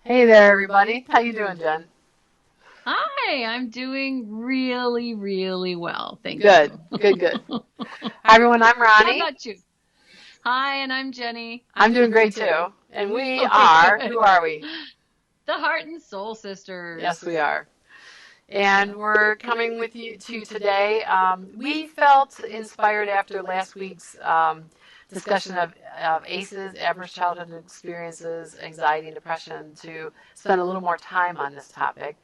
Hey there, everybody. How you doing, Jen? Hi, I'm doing really, really well. Thank Good, you. good, good. Hi, everyone. I'm How Ronnie. about you? Hi, and I'm Jenny. I'm I'm doing doing great great too. too. And we Okay, are, who good. are we? The Heart and Soul Yes, we Sisters. are. And Yeah. we're coming with you to today. We felt inspired after last week's discussion of ACEs, adverse childhood experiences, anxiety, and depression, to spend a little more time on this topic.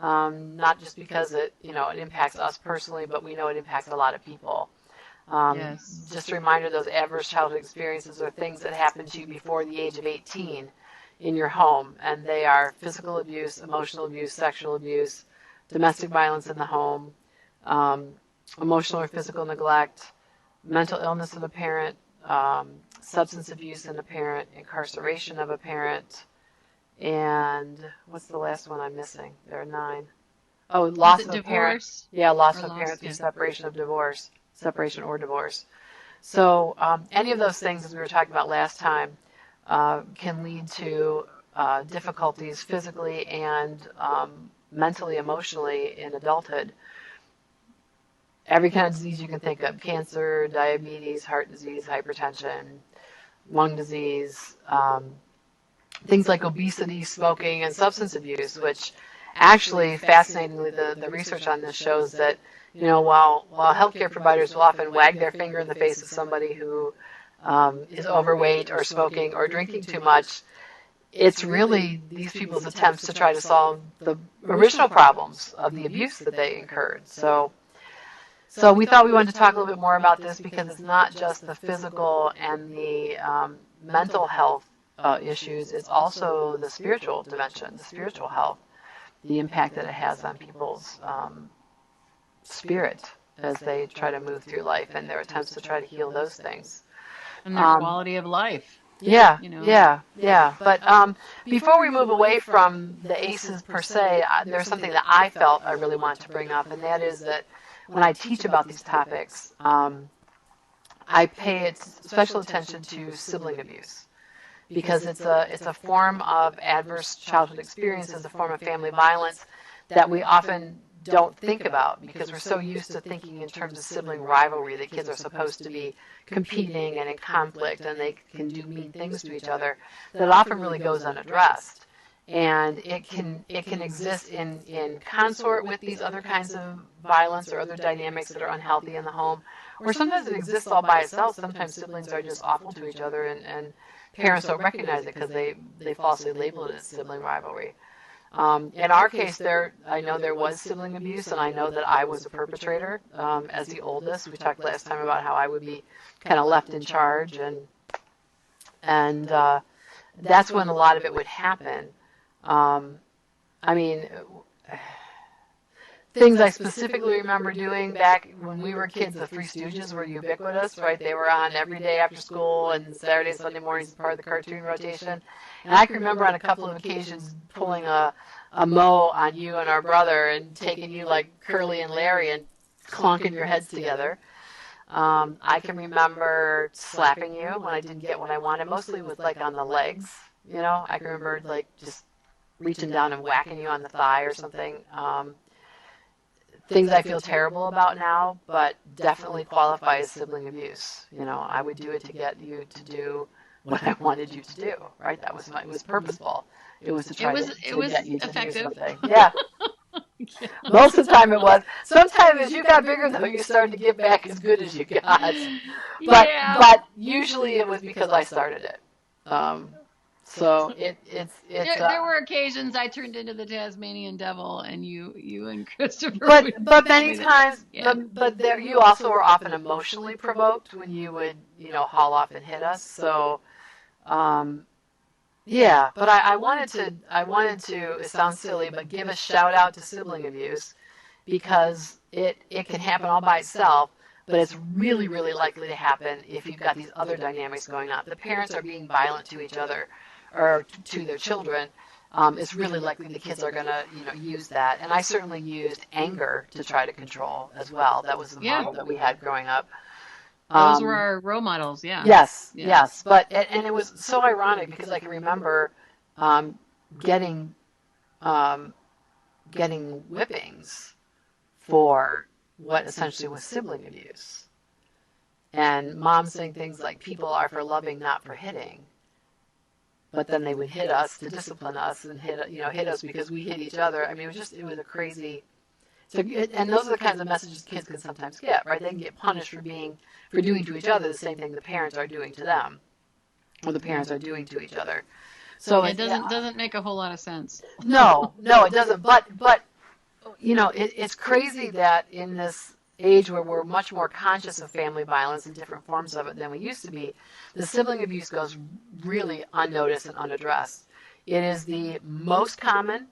Not just because it impacts us personally, but we know it impacts a lot of people. Um, Yes. just a reminder, those adverse childhood experiences are things that happen to you before the age of 18 in your home, and they are physical abuse, emotional abuse, sexual abuse, domestic violence in the home, um, emotional or physical neglect, mental illness of a parent, substance abuse in a parent, incarceration of a parent, and what's the last one I'm missing? There are nine. Oh, Was loss it of a parent. divorce Yeah, loss or of a loss? parent through Yeah. separation or divorce. So any of those things, as we were talking about last time, can lead to difficulties physically and mentally, emotionally in adulthood. Every kind of disease you can think of: cancer, diabetes, heart disease, hypertension, lung disease, things like obesity, smoking, and substance abuse, which actually, fascinatingly, the research on this shows that, while healthcare providers will often wag their finger in the face of somebody who is overweight or smoking or drinking too much, it's really these people's attempts to try to solve the original problems of the abuse that they incurred. So we thought we wanted to talk a little bit more about this because it's not just the physical and the mental health issues, it's also the spiritual dimension, the spiritual health, the impact that it has on people's spirit as they try to move through life and their attempts to try to heal those things. And their Um, quality of life, yeah, you know. yeah, yeah. But before we move away from the ACEs per se, there's something that I felt I really want to bring up, and that is that when I teach about these topics, I pay special attention to sibling abuse because it's a form of adverse childhood experience, it's a form of family violence that we often don't think about because we're so used to thinking in terms of sibling rivalry that kids are supposed to be competing and in conflict and they can do mean things to each other, that it often really goes unaddressed. And it can exist in consort with these other kinds of violence or other dynamics that are unhealthy in the home, or sometimes it exists all by itself. Sometimes siblings are just awful to each other, and parents don't recognize it because they falsely label it as sibling rivalry. In our case, I know there was sibling abuse, and I know that I was a perpetrator as the oldest. We talked last time about how I would be kind of left in charge, and that's when a lot of it would happen. Um, I mean, things I specifically remember doing back when we were kids, the Three Stooges were ubiquitous, right? They were on every day after school and Saturday, Sunday mornings as part of the cartoon rotation. And I can remember on a couple of occasions pulling a mow on you and our brother and taking you like Curly and Larry and clunking your heads together. I can remember slapping you when I didn't get what I wanted, mostly with like on the legs. I can remember like just reaching down and whacking you on the thigh or something. Things I feel terrible about now, but definitely qualify as sibling abuse. I would do it to get you to do what I wanted you to do, right? It was purposeful. It was to It try was it to get was you to do effective. something. Yeah, Yeah. most of the time it was. Sometimes as you got bigger, though, you started to get back as good as you got. But Yeah. but usually it was because I started it. Um, so it's There were occasions I turned into the Tasmanian devil, and you and Christopher but would but tell many me that. times, Yeah. but there you also were often emotionally provoked when you would haul off and hit us. So um, yeah, but I wanted to. It sounds silly, but give a shout out to sibling abuse because it can happen all by itself, but it's really really likely to happen if you've got these other dynamics going on. The parents are being violent to each other or to their children. It's really likely the kids are going to use that. And I certainly used anger to try to control as well. That was the Yeah. model that we had growing up. Those were Um, our role models. Yeah. yes, Yeah. yes, but and it was so ironic because I can remember. Um, getting um, getting whippings for what essentially was sibling abuse. And mom saying things like, people are for loving, not for hitting. But then they would hit us to discipline us and hit us because we hit each other. I mean, it was a crazy. So, and those are the kinds of messages kids can sometimes get, right? They can get punished for doing to each other the same thing the parents are doing to them, or the parents are doing to each other. So It doesn't make a whole lot of sense. no, it doesn't. But it's crazy that in this age where we're much more conscious of family violence and different forms of it than we used to be, the sibling abuse goes really unnoticed and unaddressed. It is the most common,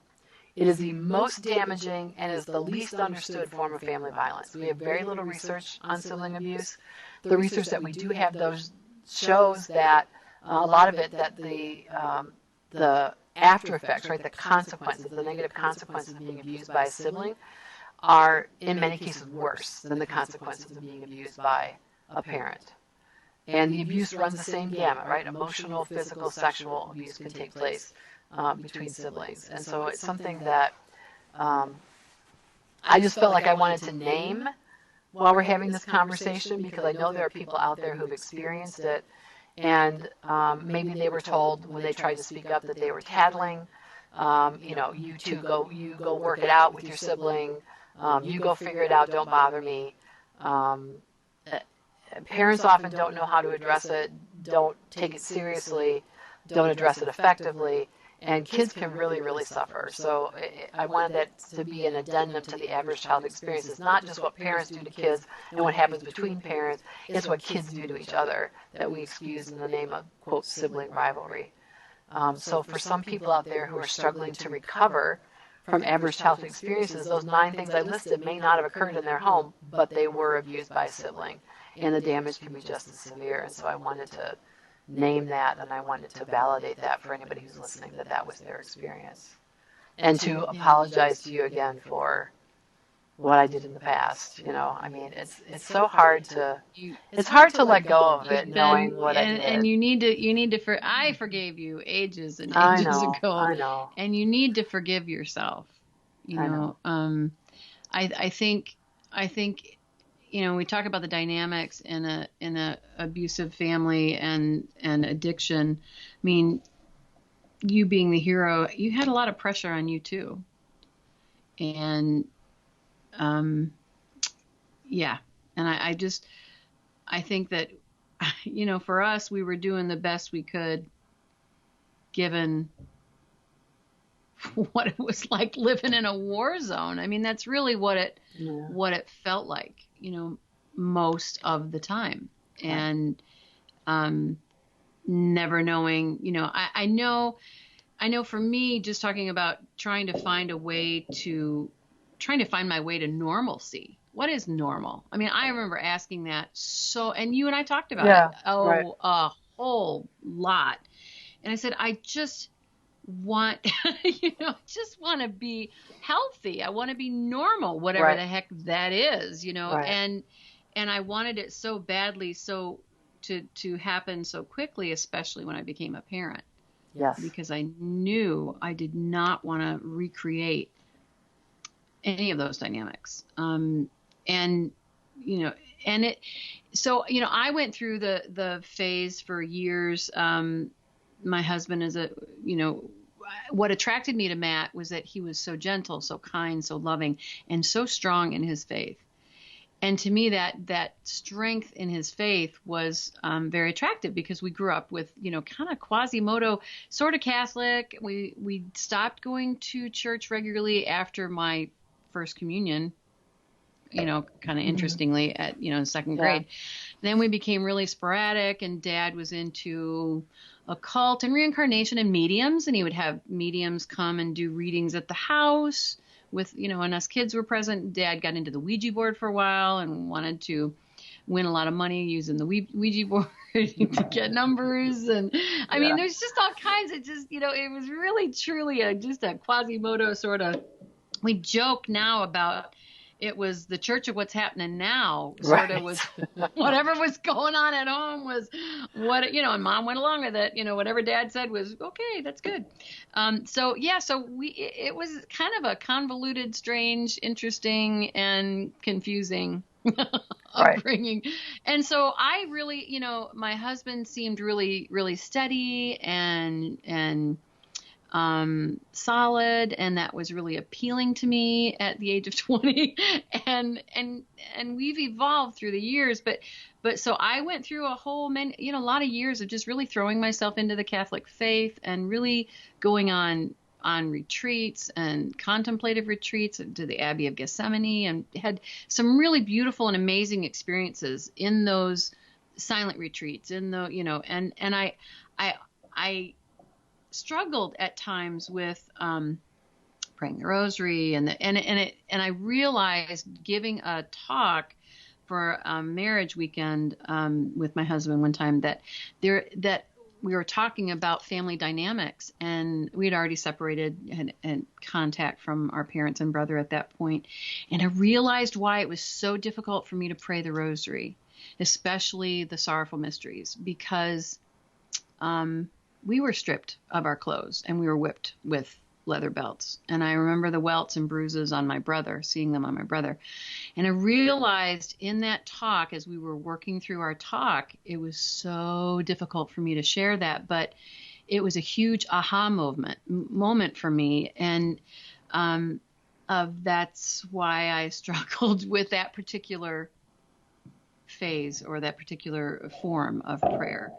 it is the most damaging, and is the least understood form of family violence. We have very little research on sibling abuse. The research that we do have those shows that a lot of it that the after effects, right, the consequences, the negative consequences of being abused by a sibling are in many cases worse than the consequences of being abused by a parent. And the abuse runs the same gamut, right? Emotional, physical, sexual abuse can take place between siblings. And so it's something that I just felt like I wanted to name while we're having this conversation, because I know there are people out there who've experienced it, and maybe they were told when they tried to speak up that they were tattling. You go work it out with your sibling. You go figure it out. Don't bother me. Parents often don't know how to address it, don't take it seriously, don't address it effectively, and kids can really, really suffer. So I wanted that to be an addendum to the average child experience. It's not just what parents do to kids and what happens between parents, it's what kids do to each other that we excuse in the name of, quote, sibling rivalry. So for some people out there who are struggling to recover from average childhood experiences, those 9 things I listed may not have occurred in their home, but they were abused by a sibling, and the damage can be just as severe. And so I wanted to name that, and I wanted to validate that for anybody who's listening, that that was their experience. And to apologize to you again for what I did in the past. I mean, it's so hard to let go of it, knowing what I did. And you need to I forgave you ages and I ages know, ago. I know. And you need to forgive yourself. I think we talk about the dynamics in a abusive family and addiction. I mean, you being the hero, you had a lot of pressure on you too. And yeah. And I think that, for us, we were doing the best we could given what it was like living in a war zone. I mean, that's really what it felt like, most of the time. And never knowing, I know for me, just talking about trying to find my way to normalcy. What is normal? I mean, I remember asking that and you and I talked about it a whole lot. And I said, I just want, just want to be healthy. I want to be normal, whatever the heck that is, and I wanted it so badly, to happen so quickly, especially when I became a parent. Yes. Because I knew I did not want to recreate any of those dynamics. I went through the phase for years. My husband what attracted me to Matt was that he was so gentle, so kind, so loving, and so strong in his faith. And to me, that strength in his faith was very attractive, because we grew up with, kind of Quasimodo, sort of Catholic. We stopped going to church regularly after my first communion, kind of interestingly at, in second grade. Then we became really sporadic, and Dad was into occult and reincarnation and mediums, and he would have mediums come and do readings at the house with, and us kids were present. Dad got into the Ouija board for a while and wanted to win a lot of money using the Ouija board to get numbers. And I mean, there's just all kinds of it was really truly just a Quasimodo sort of. We joke now about, it was the church of what's happening now, sort of Right. was whatever was going on at home was what, and mom went along with it. Whatever dad said was okay, that's good. It was kind of a convoluted, strange, interesting, and confusing Right. upbringing. And so I really, my husband seemed really, really steady and solid, and that was really appealing to me at the age of 20. And we've evolved through the years, but so I went through a lot of years of just really throwing myself into the Catholic faith and really going on retreats and contemplative retreats to the Abbey of Gethsemane, and had some really beautiful and amazing experiences in those silent retreats, and I struggled at times with praying the rosary, and I realized, giving a talk for a marriage weekend with my husband one time, that we were talking about family dynamics, and we had already separated and contact from our parents and brother at that point. And I realized why it was so difficult for me to pray the rosary, especially the sorrowful mysteries, because we were stripped of our clothes and we were whipped with leather belts. And I remember the welts and bruises on my brother, seeing them on my brother. And I realized in that talk, as we were working through our talk, it was so difficult for me to share that, but it was a huge aha moment for me. And that's why I struggled with that particular phase, or that particular form of prayer.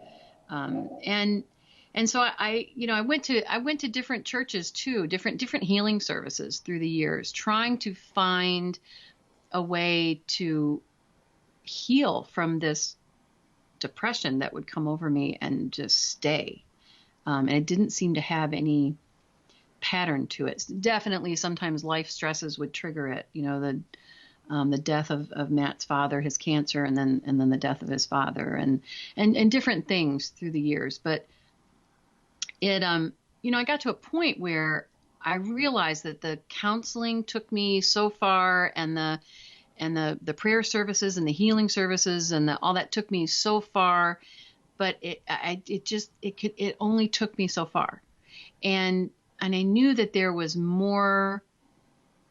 And so I went to different churches too, different healing services through the years, trying to find a way to heal from this depression that would come over me and just stay. And it didn't seem to have any pattern to it. Definitely, sometimes life stresses would trigger it. The death of Matt's father, his cancer, and then the death of his father, and different things through the years. But I got to a point where I realized that the counseling took me so far, and the prayer services and the healing services and all that took me so far, but it only took me so far. And I knew that there was more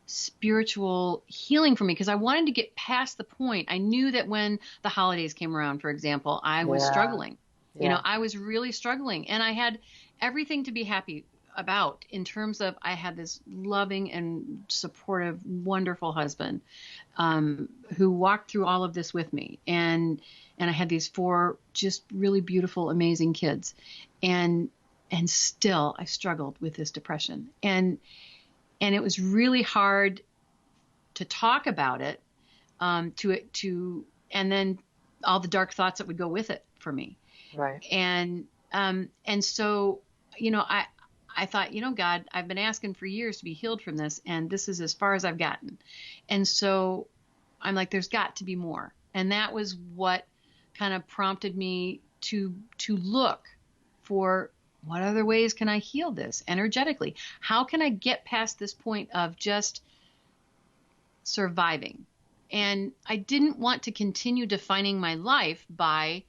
spiritual healing for me, because I wanted to get past the point. I knew that when the holidays came around, for example, I was struggling. Yeah. I was really struggling, and I had everything to be happy about, in terms of I had this loving and supportive, wonderful husband who walked through all of this with me. And I had these 4 just really beautiful, amazing kids. And still I struggled with this depression. And it was really hard to talk about it, and then all the dark thoughts that would go with it for me. Right. And so, I thought, God, I've been asking for years to be healed from this, and this is as far as I've gotten. And so I'm like, there's got to be more. And that was what kind of prompted me to look for, what other ways can I heal this energetically? How can I get past this point of just surviving? And I didn't want to continue defining my life by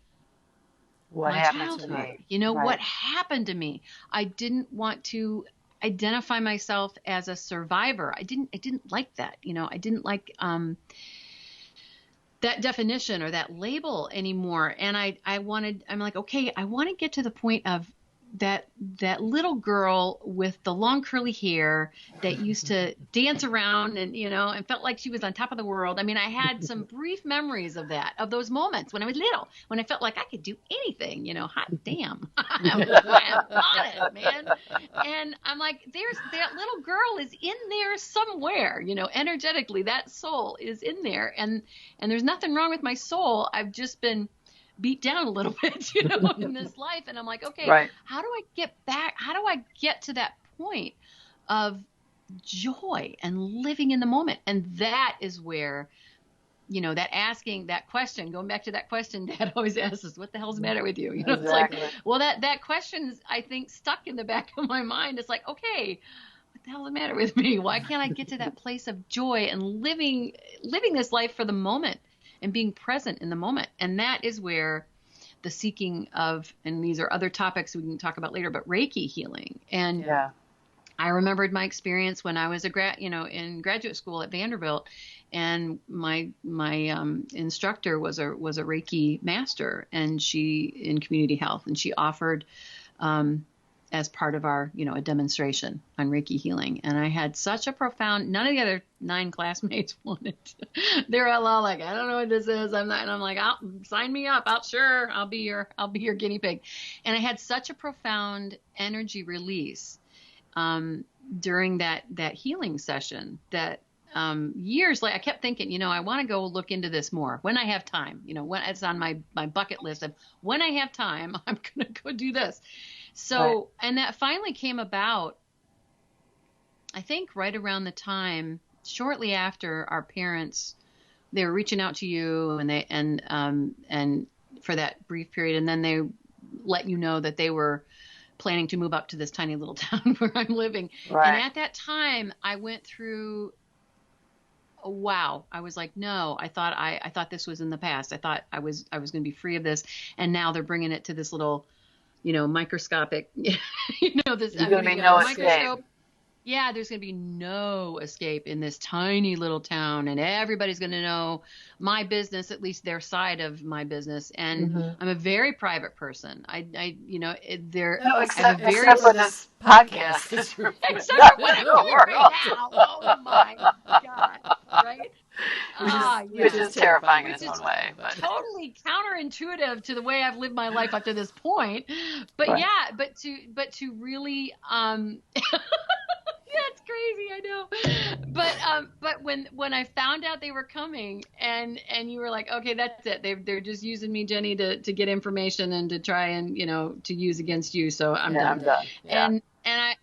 What my happened childhood. to me? Right. What happened to me? I didn't want to identify myself as a survivor. I didn't like that. I didn't like that definition or that label anymore. And I'm like, okay, I want to get to the point of that little girl with the long curly hair that used to dance around and felt like she was on top of the world. I mean, I had some brief memories of those moments when I was little, when I felt like I could do anything, hot damn. I'm on it, man. And I'm like, that little girl is in there somewhere, energetically, that soul is in there. And there's nothing wrong with my soul. I've just been beat down a little bit, in this life. And I'm like, okay, right. How do I get back? How do I get to that point of joy and living in the moment? And that is where, that question, going back to that question Dad always asks us, what the hell's the matter with you? Exactly. It's like, well, that question is, I think, stuck in the back of my mind. It's like, okay, what the hell's the matter with me? Why can't I get to that place of joy and living this life for the moment and being present in the moment? And that is where the seeking of, and these are other topics we can talk about later, but Reiki healing. And I remembered my experience when I was in graduate school at Vanderbilt, and my instructor was a Reiki master, and she in community health, and she offered as part of our a demonstration on Reiki healing. And I had such a profound. None of the other 9 classmates wanted. They're all like, I don't know what this is. I'm not. And I'm like, sign me up. I'll be your guinea pig. And I had such a profound energy release during that healing session that years later, I kept thinking, I want to go look into this more when I have time, when it's on my bucket list of when I have time, I'm going to go do this. So, and that finally came about, I think right around the time, shortly after our parents, they were reaching out to you and for that brief period. And then they let you know that they were planning to move up to this tiny little town where I'm living. Right. And at that time I went through, wow. I was like, no, I thought this was in the past. I thought I was going to be free of this. And now they're bringing it to this little, microscopic, this, there's going to be no escape. Yeah, there's going to be no escape in this tiny little town, and everybody's going to know my business, at least their side of my business. And I'm a very private person. Except for this podcast. Except for what I'm doing right now. Oh my God. Right? Which is terrifying in its own way. But totally counterintuitive to the way I've lived my life up to this point. But but to really, that's crazy, I know. But when I found out they were coming and you were like, okay, that's it. They're just using me, Jenny, to get information and to try and to use against you. So I'm done. I'm done. Yeah.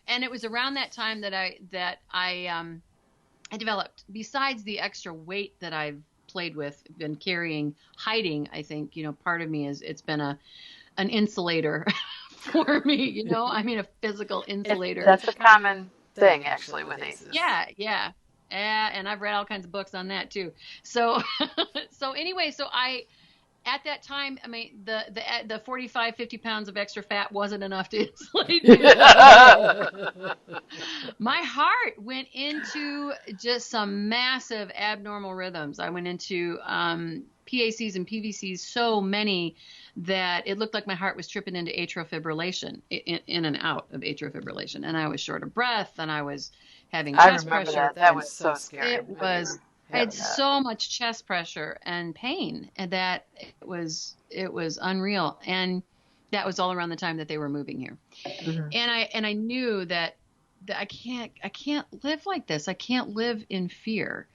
And it was around that time that I developed, besides the extra weight that I've played with, been carrying, hiding. I think part of me it's been an insulator for me. I mean, a physical insulator. That's a common thing actually with ACEs. Yeah. And I've read all kinds of books on that too. So anyway, at that time, I mean, the 45, 50 pounds of extra fat wasn't enough to insulate me. My heart went into just some massive abnormal rhythms. I went into PACs and PVCs, so many that it looked like my heart was tripping into atrial fibrillation, in and out of atrial fibrillation. And I was short of breath, and I was having chest pressure. That was so scary. I had so much chest pressure and pain, and that it was unreal. And that was all around the time that they were moving here. Mm-hmm. And I knew that I can't live like this. I can't live in fear.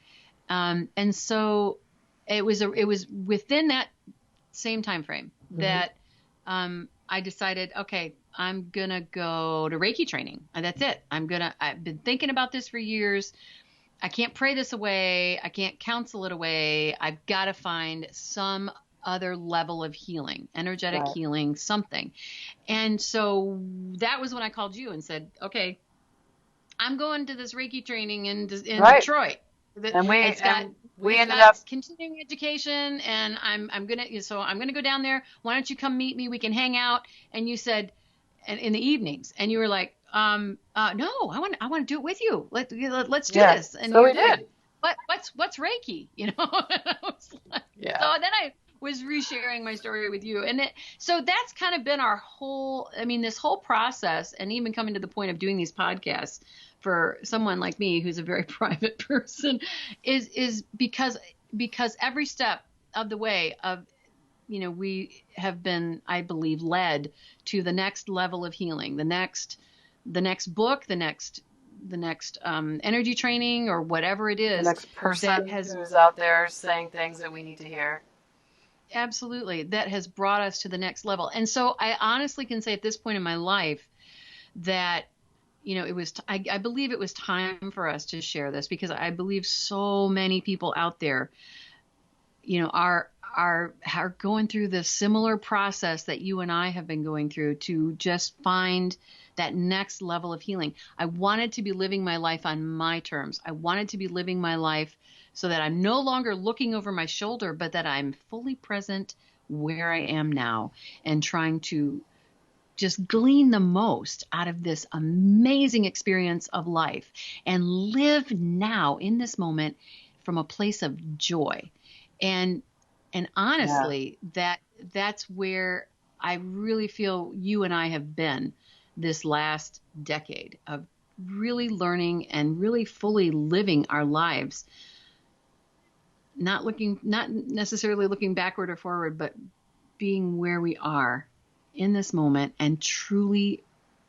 And so it was within that same time frame that I decided, okay, I'm gonna go to Reiki training, and that's it. I've been thinking about this for years. I can't pray this away. I can't counsel it away. I've got to find some other level of healing, energetic healing, something. And so that was when I called you and said, okay, I'm going to this Reiki training in Detroit. And we ended up continuing education, and I'm gonna go down there. Why don't you come meet me? We can hang out. And you said, and in the evenings, and you were like, no, I want to do it with you. Let's do this. And so we did. What's Reiki? I was like, so then I was resharing my story with you. And so that's kind of been this whole process, and even coming to the point of doing these podcasts for someone like me, who's a very private person, is because every step of the way of, we have been, I believe, led to the next level of healing, the next book, the next energy training, or whatever it is. The next person who's out there saying things that we need to hear. Absolutely. That has brought us to the next level. And so I honestly can say at this point in my life that, it was, I believe it was time for us to share this, because I believe so many people out there, are going through the similar process that you and I have been going through, to just find that next level of healing. I wanted to be living my life on my terms. I wanted to be living my life so that I'm no longer looking over my shoulder, but that I'm fully present where I am now and trying to just glean the most out of this amazing experience of life and live now in this moment from a place of joy. And honestly, that's where I really feel you and I have been this last decade of really learning and really fully living our lives, not necessarily looking backward or forward, but being where we are in this moment and truly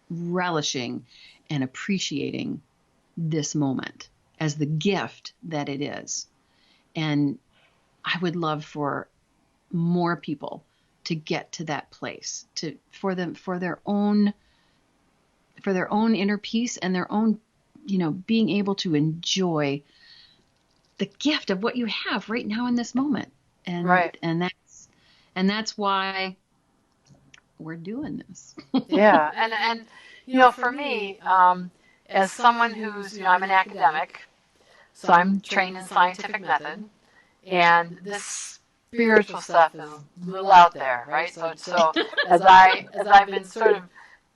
relishing and appreciating this moment as the gift that it is. And I would love for more people to get to that place, for their own inner peace and their own, being able to enjoy the gift of what you have right now in this moment. And Right. and that's why we're doing this. Yeah. And for me, as someone who's, I'm an academic, so I'm trained in scientific method, and this spiritual stuff is a little out there, right? So as I've been sort of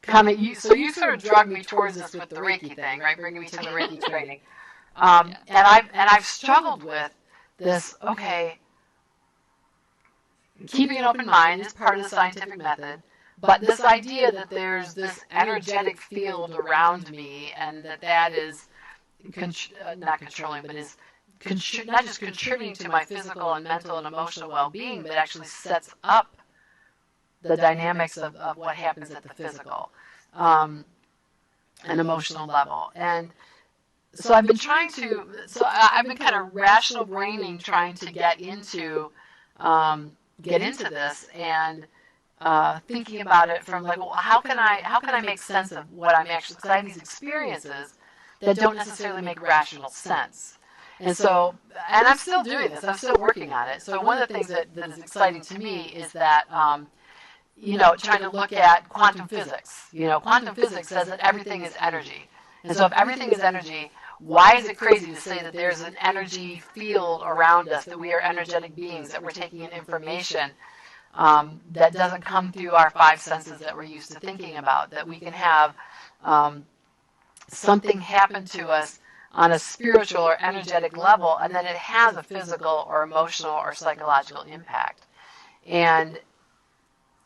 coming, you sort of drug me towards this with the Reiki thing, right? Bringing me to the Reiki training, and I've struggled with this. Okay, keeping an open mind is part of the scientific method, but this idea that there's this energetic field around me and that is not controlling, but is not just contributing to my physical and mental and emotional well-being, but actually sets up the dynamics of what happens at the physical and emotional level. And so I've been I've been kind of rational braining, trying to get into this and thinking about it from like, well, how can I make sense of what I'm actually, because I have these experiences that don't necessarily make rational sense. And I'm still doing this. I'm still working on it. So one of the things that is exciting to me is that, trying to look at quantum physics. Quantum physics says that everything is energy. And so if everything is energy, why is it crazy to say that there's an energy field around us, that we are energetic beings, that we're taking in information that doesn't come through our five senses that we're used to thinking about, that we can have something happen to us on a spiritual or energetic level, and then it has a physical or emotional or psychological impact. And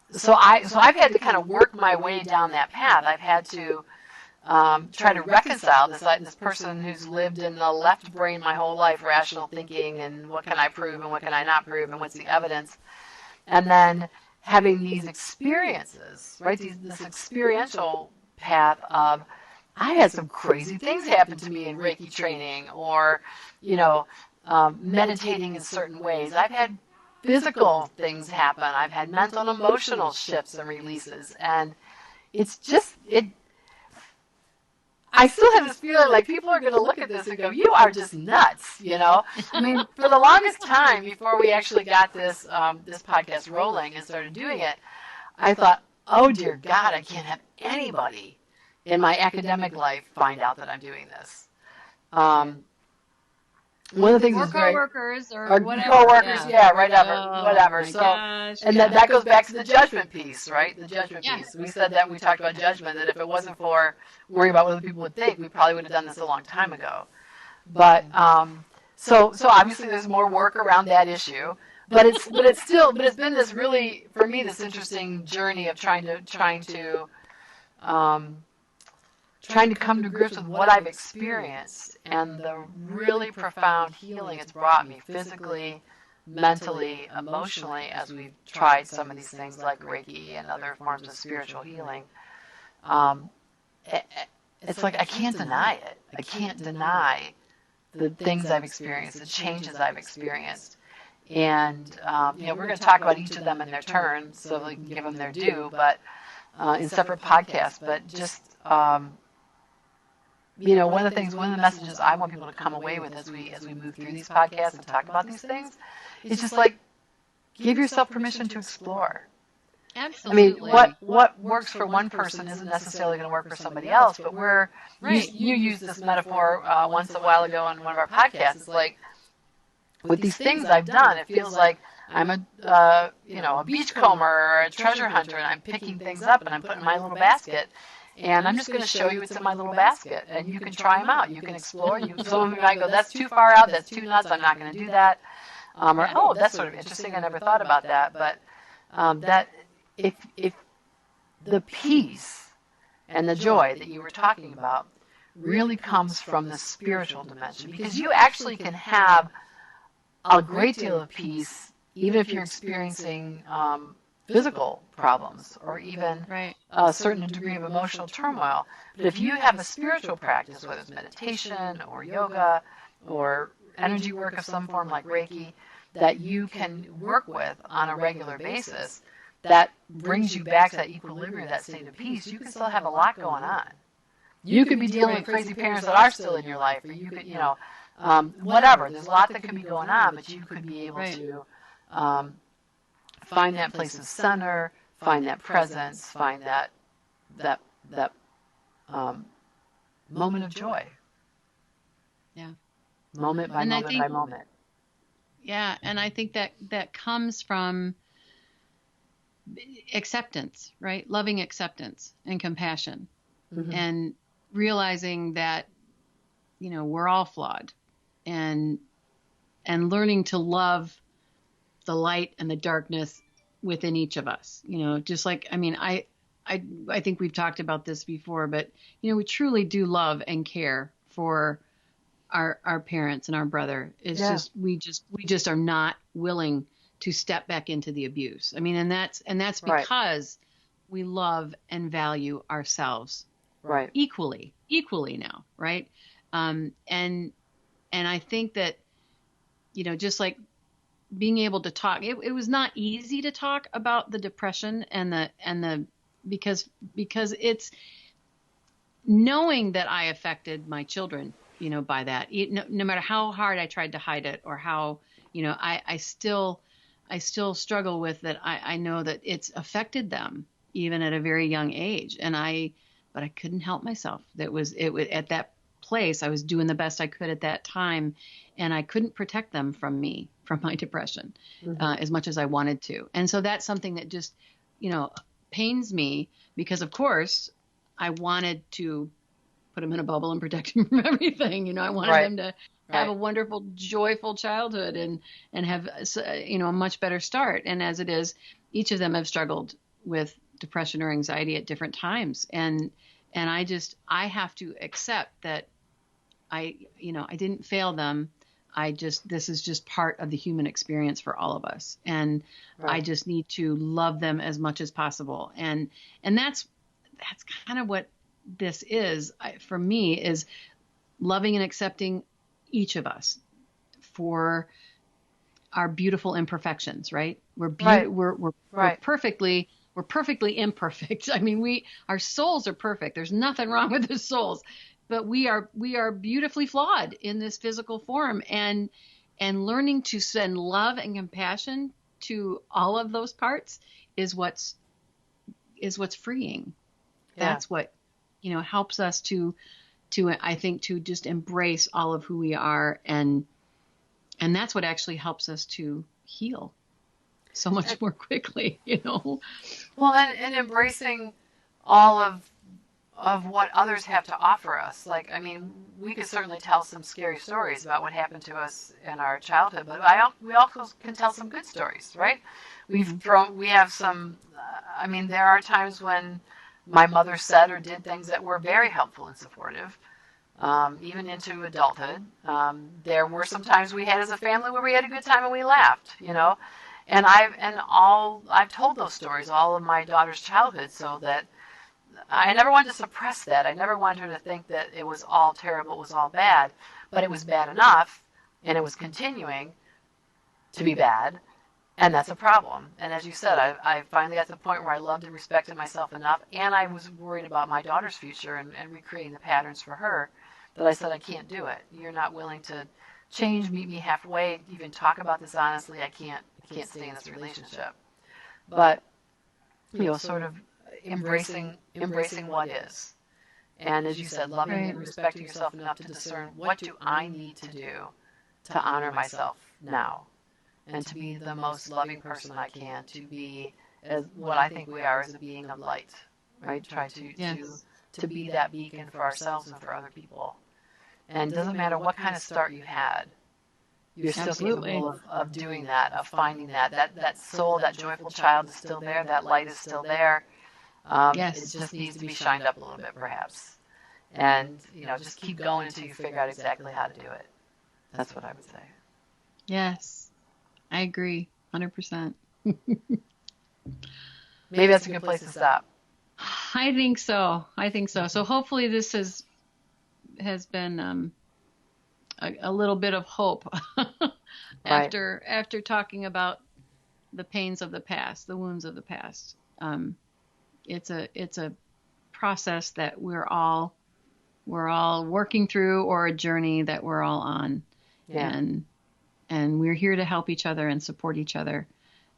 so I've had to kind of work my way down that path. I've had to try to reconcile this person who's lived in the left brain my whole life, rational thinking, and what can I prove and what can I not prove, and what's the evidence, and then having these experiences, right? This experiential path of, I had some crazy things happen to me in Reiki training, or, meditating in certain ways. I've had physical things happen. I've had mental and emotional shifts and releases. And it's just, I still have this feeling like people are going to look at this and go, you are just nuts, I mean, for the longest time before we actually got this podcast rolling and started doing it, I thought, oh, dear God, I can't have anybody in my academic life find out that I'm doing this. One of the things or is very, coworkers or whatever. Coworkers, whatever. My So, gosh, and that goes back to the judgment piece, right? The judgment piece. We said that when we talked about judgment, that if it wasn't for worrying about what other people would think, we probably would have done this a long time ago. But so obviously there's more work around that issue. But it's been this really, for me, this interesting journey of trying to come to grips with what I've experienced and the really profound healing it's brought me physically, mentally, emotionally, as we've tried some of these things like Reiki and other forms of spiritual healing. It's like I can't deny it. I can't deny the things I've experienced, the changes I've experienced. And, we're going to talk about each of them in their turn so we can give them their due, but in separate podcasts. But just, one of the messages I want people to come away with as we move through these podcasts and talk about these things is just like, give yourself permission to explore. I mean, Absolutely. what works for one person isn't necessarily going to work for somebody else. But Right. you used this metaphor once a while ago on one of our podcasts. It's like with these things I've done, it feels like I'm a a beachcomber or a treasure hunter, and I'm picking things up and I'm putting in my little basket. And I'm just going to show you what's in my little basket, and you can try them out. You can explore. Some of you might go, "That's too far out. That's too nuts. I'm not going to do that." Or, "Oh, that's sort of interesting. I never thought about that." But that if the peace and the joy that you were talking about really comes from the spiritual dimension, because you actually can have a great deal of peace even if you're experiencing physical problems or even Right. a certain degree of emotional turmoil. But if you have a spiritual practice, whether it's meditation or yoga or energy work of some form like Reiki, that you can work with on a regular basis, that brings you back to that equilibrium, that state of peace, you can still have a lot going on. You could be dealing with crazy parents that are still in your life, or you could, whatever. There's a lot that could be going on, but you could be able to find that place of center, find that presence, find that moment of joy. Yeah. Moment by moment by moment. Yeah, and I think that comes from acceptance, right? Loving acceptance and compassion, and realizing that we're all flawed, and learning to love the light and the darkness within each of us. Just like, I think we've talked about this before, but we truly do love and care for our parents and our brother. It's just we just are not willing to step back into the abuse. And that's because we love and value ourselves equally now, right? And I think that just like being able to talk, it was not easy to talk about the depression and the because it's knowing that I affected my children, by that. No matter how hard I tried to hide it, or how, I still struggle with that. I know that it's affected them even at a very young age, but I couldn't help myself. It was at that place. I was doing the best I could at that time, and I couldn't protect them from my depression as much as I wanted to. And so that's something that just, pains me, because of course I wanted to put them in a bubble and protect them from everything. I wanted them to have a wonderful, joyful childhood and have, a much better start. And as it is, each of them have struggled with depression or anxiety at different times. And I have to accept that I didn't fail them. This is just part of the human experience for all of us. And I just need to love them as much as possible. And that's kind of what this is for me, is loving and accepting each of us for our beautiful imperfections, right? We're perfectly imperfect. Our souls are perfect. There's nothing wrong with the souls, but we are beautifully flawed in this physical form, and learning to send love and compassion to all of those parts is what's freeing. That's what helps us to I think to just embrace all of who we are, and that's what actually helps us to heal so much more quickly. Well, and embracing all of what others have to offer us. We could certainly tell some scary stories about what happened to us in our childhood, but we also can tell some good stories, right? We have some. There are times when my mother said or did things that were very helpful and supportive, even into adulthood. There were some times we had as a family where we had a good time and we laughed, And I've told those stories all of my daughter's childhood, so that I never wanted to suppress that. I never wanted her to think that it was all terrible, it was all bad, but it was bad enough, and it was continuing to be bad. And that's a problem. And as you said, I finally got to the point where I loved and respected myself enough, and I was worried about my daughter's future and recreating the patterns for her, that I said, I can't do it. You're not willing to change, meet me halfway, even talk about this honestly. I can't stay in this relationship. But sort of embracing what is. And as you said, loving and respecting yourself enough to discern, what do I need to do to honor myself now and to be the most loving person I can, to be as what I think we are as a being of light, right? Try to be that beacon for ourselves and for other people. And it doesn't matter what kind of start you had, you're still capable of doing that, of finding that soul, that joyful child is still there, that light is still there. It just needs to be shined up a little bit, perhaps. And, just keep going until you figure out exactly how to do it. That's what I would say. Yes, I agree, 100%. Maybe that's a good place to stop. I think so. So hopefully this has been a little bit of hope after talking about the pains of the past, the wounds of the past. It's a process that we're all working through, or a journey that we're all on. Yeah. And we're here to help each other and support each other.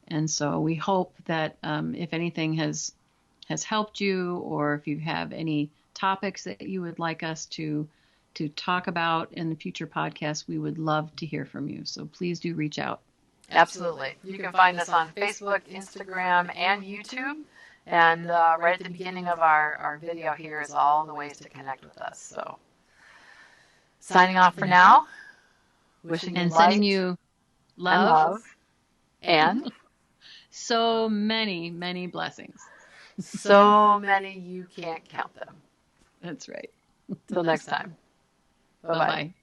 And so we hope that if anything has helped you, or if you have any topics that you would like us to talk about in the future podcasts, we would love to hear from you. So please do reach out. Absolutely. You can find us on Facebook, Instagram, and YouTube. And right at the beginning of our video here is all the ways to connect with us. So signing off for now. Wishing you and sending you love and so many, many blessings. So many you can't count them. That's right. Till next time. Bye-bye.